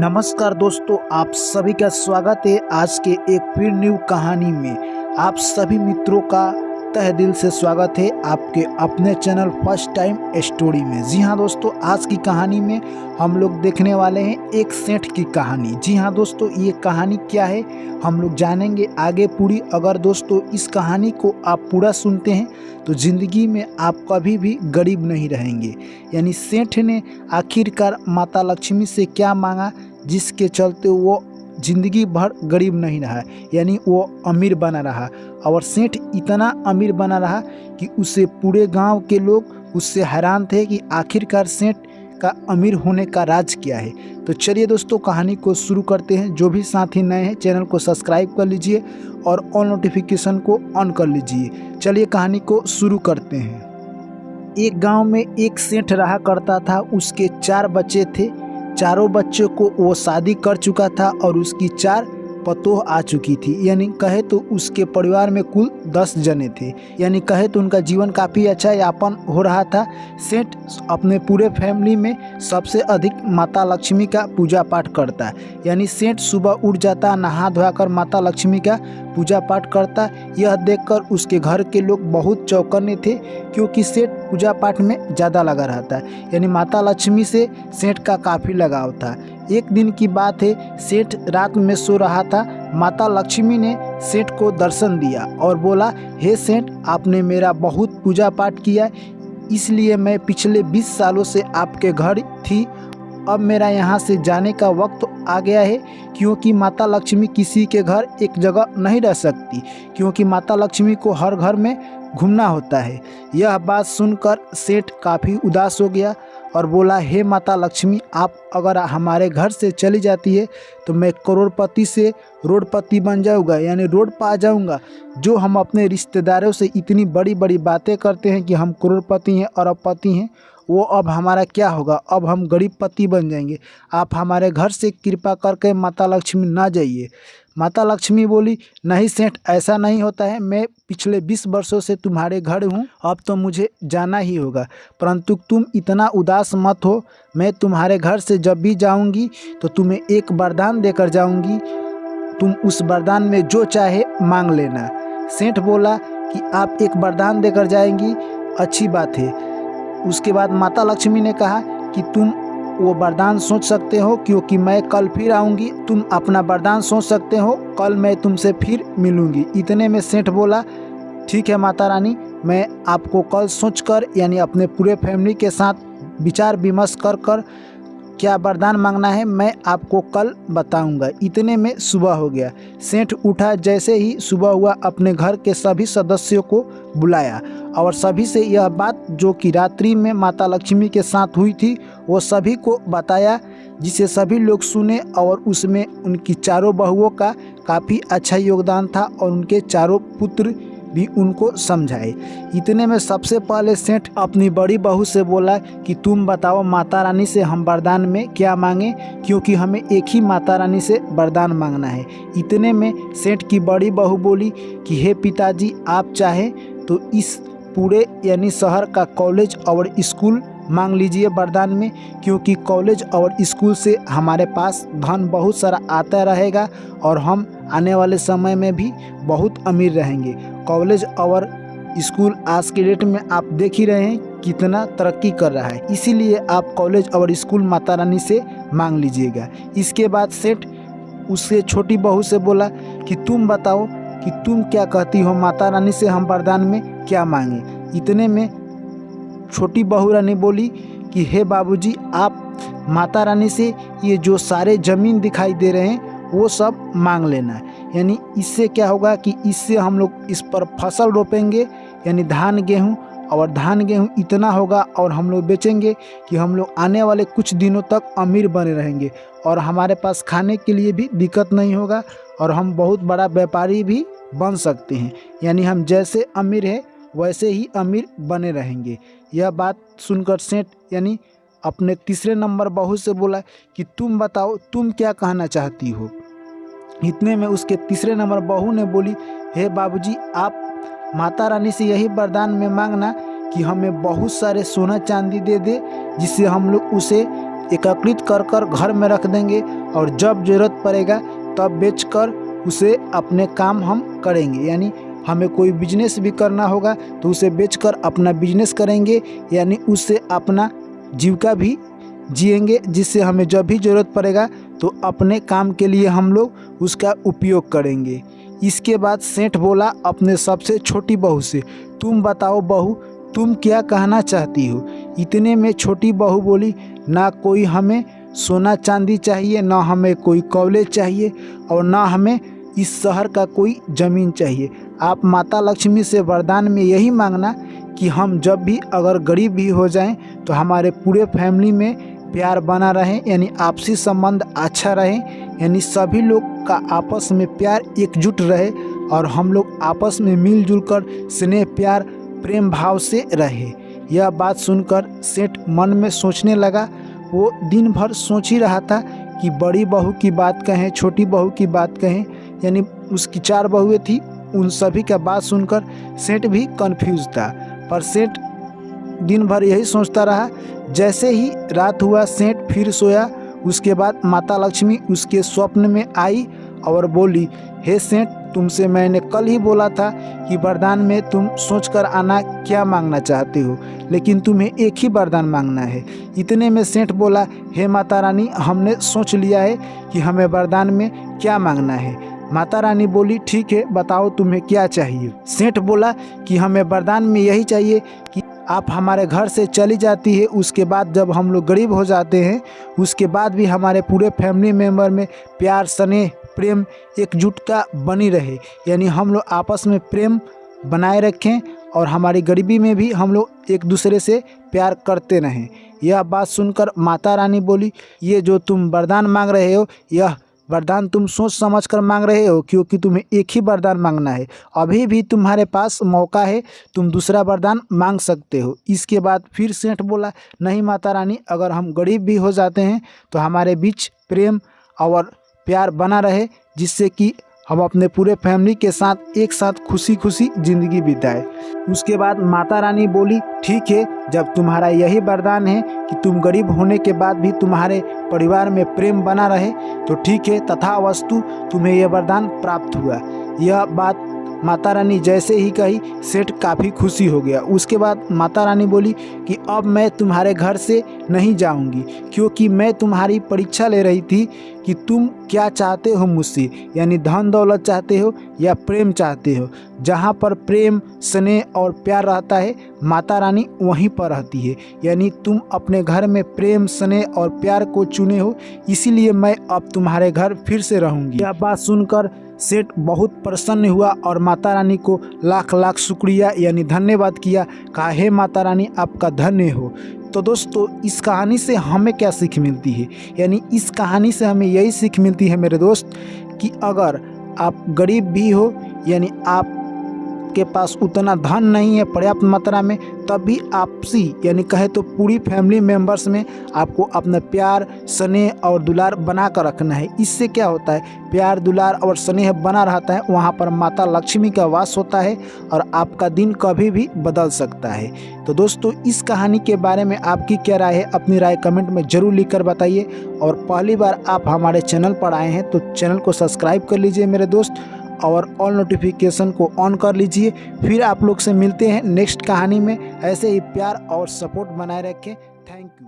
नमस्कार दोस्तों, आप सभी का स्वागत है आज के एक फिर न्यू कहानी में। आप सभी मित्रों का तहे दिल से स्वागत है आपके अपने चैनल फर्स्ट टाइम स्टोरी में। जी हाँ दोस्तों, आज की कहानी में हम लोग देखने वाले हैं एक सेठ की कहानी। जी हाँ दोस्तों, ये कहानी क्या है हम लोग जानेंगे आगे पूरी। अगर दोस्तों इस कहानी को आप पूरा सुनते हैं तो ज़िंदगी में आप कभी भी गरीब नहीं रहेंगे। यानी सेठ ने आखिरकार माता लक्ष्मी से क्या मांगा जिसके चलते वो जिंदगी भर गरीब नहीं रहा, यानी वो अमीर बना रहा। और सेठ इतना अमीर बना रहा कि उसे पूरे गांव के लोग उससे हैरान थे कि आखिरकार सेठ का अमीर होने का राज क्या है। तो चलिए दोस्तों कहानी को शुरू करते हैं। जो भी साथी नए हैं चैनल को सब्सक्राइब कर लीजिए और ऑल नोटिफिकेशन को ऑन कर लीजिए। चलिए कहानी को शुरू करते हैं। एक गांव में एक सेठ रहा करता था। उसके 4 बच्चे थे। चारों बच्चों को वो शादी कर चुका था और उसकी 4 पतोह आ चुकी थी। यानी कहे तो उसके परिवार में कुल 10 जने थे। यानी कहे तो उनका जीवन काफ़ी अच्छा यापन हो रहा था। सेठ अपने पूरे फैमिली में सबसे अधिक माता लक्ष्मी का पूजा पाठ करता है। यानी सेठ सुबह उठ जाता, नहा धोकर माता लक्ष्मी का पूजा पाठ करता। यह देखकर उसके घर के लोग बहुत चौकन्ने थे क्योंकि सेठ पूजा पाठ में ज़्यादा लगा रहता है। यानी माता लक्ष्मी से सेठ का काफ़ी लगाव था। एक दिन की बात है, सेठ रात में सो रहा था। माता लक्ष्मी ने सेठ को दर्शन दिया और बोला, हे सेठ, आपने मेरा बहुत पूजा पाठ किया, इसलिए मैं पिछले 20 सालों से आपके घर थी। अब मेरा यहाँ से जाने का वक्त आ गया है क्योंकि माता लक्ष्मी किसी के घर एक जगह नहीं रह सकती, क्योंकि माता लक्ष्मी को हर घर में घूमना होता है। यह बात सुनकर सेठ काफ़ी उदास हो गया और बोला, हे माता लक्ष्मी, आप अगर हमारे घर से चली जाती है तो मैं करोड़पति से रोडपति बन जाऊँगा, यानी रोड पर आ जाऊँगा। जो हम अपने रिश्तेदारों से इतनी बड़ी बड़ी बातें करते हैं कि हम करोड़पति हैं अरबपति हैं, वो अब हमारा क्या होगा, अब हम गरीबपति बन जाएंगे। आप हमारे घर से कृपा करके माता लक्ष्मी ना जाइए। माता लक्ष्मी बोली, नहीं सेठ, ऐसा नहीं होता है। मैं पिछले 20 वर्षों से तुम्हारे घर हूँ, अब तो मुझे जाना ही होगा। परंतु तुम इतना उदास मत हो। मैं तुम्हारे घर से जब भी जाऊँगी तो तुम्हें एक वरदान देकर जाऊँगी। तुम उस वरदान में जो चाहे मांग लेना। सेठ बोला कि आप एक वरदान देकर जाएंगी, अच्छी बात है। उसके बाद माता लक्ष्मी ने कहा कि तुम वो वरदान सोच सकते हो क्योंकि मैं कल फिर आऊँगी। तुम अपना वरदान सोच सकते हो, कल मैं तुमसे फिर मिलूँगी। इतने में सेठ बोला, ठीक है माता रानी, मैं आपको कल सोचकर यानी अपने पूरे फैमिली के साथ विचार विमर्श कर क्या वरदान मांगना है मैं आपको कल बताऊंगा। इतने में सुबह हो गया। सेठ उठा, जैसे ही सुबह हुआ अपने घर के सभी सदस्यों को बुलाया और सभी से यह बात जो कि रात्रि में माता लक्ष्मी के साथ हुई थी वो सभी को बताया, जिसे सभी लोग सुने। और उसमें उनकी 4 बहुओं का काफ़ी अच्छा योगदान था और उनके 4 पुत्र भी उनको समझाए। इतने में सबसे पहले सेठ अपनी बड़ी बहू से बोला कि तुम बताओ माता रानी से हम वरदान में क्या मांगे, क्योंकि हमें एक ही माता रानी से वरदान मांगना है। इतने में सेठ की बड़ी बहू बोली कि हे पिताजी, आप चाहें तो इस पूरे यानी शहर का कॉलेज और स्कूल मांग लीजिए वरदान में, क्योंकि कॉलेज और स्कूल से हमारे पास धन बहुत सारा आता रहेगा और हम आने वाले समय में भी बहुत अमीर रहेंगे। कॉलेज और स्कूल आज के डेट में आप देख ही रहे हैं कितना तरक्की कर रहा है, इसीलिए आप कॉलेज और स्कूल माता रानी से मांग लीजिएगा। इसके बाद सेठ उससे छोटी बहू से बोला कि तुम बताओ कि तुम क्या कहती हो, माता रानी से हम वरदान में क्या मांगे। इतने में छोटी बहू रानी बोली कि हे बाबूजी, आप माता रानी से ये जो सारे ज़मीन दिखाई दे रहे हैं वो सब मांग लेना है। यानी इससे क्या होगा कि इससे हम लोग इस पर फसल रोपेंगे, यानी धान गेहूँ, और धान गेहूँ इतना होगा और हम लोग बेचेंगे कि हम लोग आने वाले कुछ दिनों तक अमीर बने रहेंगे और हमारे पास खाने के लिए भी दिक्कत नहीं होगा और हम बहुत बड़ा व्यापारी भी बन सकते हैं। यानी हम जैसे अमीर हैं वैसे ही अमीर बने रहेंगे। यह बात सुनकर सेठ यानी अपने तीसरे नंबर बहू से बोला कि तुम बताओ, तुम क्या कहना चाहती हो। इतने में उसके तीसरे नंबर बहू ने बोली, हे बाबूजी, आप माता रानी से यही वरदान में मांगना कि हमें बहुत सारे सोना चांदी दे दे, जिससे हम लोग उसे एकत्रित कर घर में रख देंगे और जब ज़रूरत पड़ेगा तब बेचकर उसे अपने काम हम करेंगे। यानी हमें कोई बिजनेस भी करना होगा तो उसे बेचकर अपना बिजनेस करेंगे, यानी उससे अपना जीविका भी जिएंगे, जिससे हमें जब भी ज़रूरत पड़ेगा तो अपने काम के लिए हम लोग उसका उपयोग करेंगे। इसके बाद सेठ बोला अपने सबसे छोटी बहू से, तुम बताओ बहू, तुम क्या कहना चाहती हो। इतने में छोटी बहू बोली, ना कोई हमें सोना चांदी चाहिए, ना हमें कोई कॉलेज चाहिए और ना हमें इस शहर का कोई ज़मीन चाहिए। आप माता लक्ष्मी से वरदान में यही मांगना कि हम जब भी अगर गरीब भी हो जाएं तो हमारे पूरे फैमिली में प्यार बना रहे, यानी आपसी संबंध अच्छा रहे, यानी सभी लोग का आपस में प्यार एकजुट रहे और हम लोग आपस में मिलजुल कर स्नेह प्यार प्रेम भाव से रहे। यह बात सुनकर सेठ मन में सोचने लगा। वो दिन भर सोच ही रहा था कि बड़ी बहू की बात कहें, छोटी बहू की बात कहें, यानी उसकी 4 बहुएं थी, उन सभी का बात सुनकर सेठ भी कंफ्यूज था। पर सेठ दिन भर यही सोचता रहा। जैसे ही रात हुआ सेठ फिर सोया। उसके बाद माता लक्ष्मी उसके स्वप्न में आई और बोली, हे सेठ, तुमसे मैंने कल ही बोला था कि वरदान में तुम सोचकर आना क्या मांगना चाहते हो, लेकिन तुम्हें एक ही वरदान मांगना है। इतने में सेठ बोला, हे माता रानी, हमने सोच लिया है कि हमें वरदान में क्या मांगना है। माता रानी बोली, ठीक है, बताओ तुम्हें क्या चाहिए। सेठ बोला कि हमें वरदान में यही चाहिए कि आप हमारे घर से चली जाती है, उसके बाद जब हम लोग गरीब हो जाते हैं उसके बाद भी हमारे पूरे फैमिली मेम्बर में प्यार स्नेह प्रेम एकजुटता बनी रहे, यानी हम लोग आपस में प्रेम बनाए रखें और हमारी गरीबी में भी हम लोग एक दूसरे से प्यार करते रहें। यह बात सुनकर माता रानी बोली, ये जो तुम वरदान मांग रहे हो, यह वरदान तुम सोच समझ कर मांग रहे हो, क्योंकि तुम्हें एक ही वरदान मांगना है। अभी भी तुम्हारे पास मौका है, तुम दूसरा वरदान मांग सकते हो। इसके बाद फिर सेठ बोला, नहीं माता रानी, अगर हम गरीब भी हो जाते हैं तो हमारे बीच प्रेम और प्यार बना रहे, जिससे कि हम अपने पूरे फैमिली के साथ एक साथ खुशी खुशी ज़िंदगी बिताए। उसके बाद माता रानी बोली, ठीक है, जब तुम्हारा यही वरदान है कि तुम गरीब होने के बाद भी तुम्हारे परिवार में प्रेम बना रहे, तो ठीक है, तथास्तु, तुम्हें यह वरदान प्राप्त हुआ। यह बात माता रानी जैसे ही कही सेठ काफ़ी खुशी हो गया। उसके बाद माता रानी बोली कि अब मैं तुम्हारे घर से नहीं जाऊंगी, क्योंकि मैं तुम्हारी परीक्षा ले रही थी कि तुम क्या चाहते हो मुझसे, यानी धन दौलत चाहते हो या प्रेम चाहते हो। जहाँ पर प्रेम स्नेह और प्यार रहता है माता रानी वहीं पर रहती है, यानी तुम अपने घर में प्रेम स्नेह और प्यार को चुने हो, इसीलिए मैं अब तुम्हारे घर फिर से रहूँगी। यह बात सुनकर सेठ बहुत प्रसन्न हुआ और माता रानी को लाख लाख शुक्रिया यानी धन्यवाद किया। कहा, हे माता रानी, आपका धन्य हो। तो दोस्तों, इस कहानी से हमें क्या सीख मिलती है, यानी इस कहानी से हमें यही सीख मिलती है मेरे दोस्त कि अगर आप गरीब भी हो, यानी आप के पास उतना धन नहीं है पर्याप्त मात्रा में, तब भी आपसी यानी कहे तो पूरी फैमिली मेंबर्स में आपको अपना प्यार स्नेह और दुलार बना कर रखना है। इससे क्या होता है, प्यार दुलार और स्नेह बना रहता है, वहाँ पर माता लक्ष्मी का वास होता है और आपका दिन कभी भी बदल सकता है। तो दोस्तों, इस कहानी के बारे में आपकी क्या राय है, अपनी राय कमेंट में ज़रूर लिख कर बताइए। और पहली बार आप हमारे चैनल पर आए हैं तो चैनल को सब्सक्राइब कर लीजिए मेरे दोस्त, और ऑल नोटिफिकेशन को ऑन कर लीजिए। फिर आप लोग से मिलते हैं नेक्स्ट कहानी में। ऐसे ही प्यार और सपोर्ट बनाए रखें। Thank you.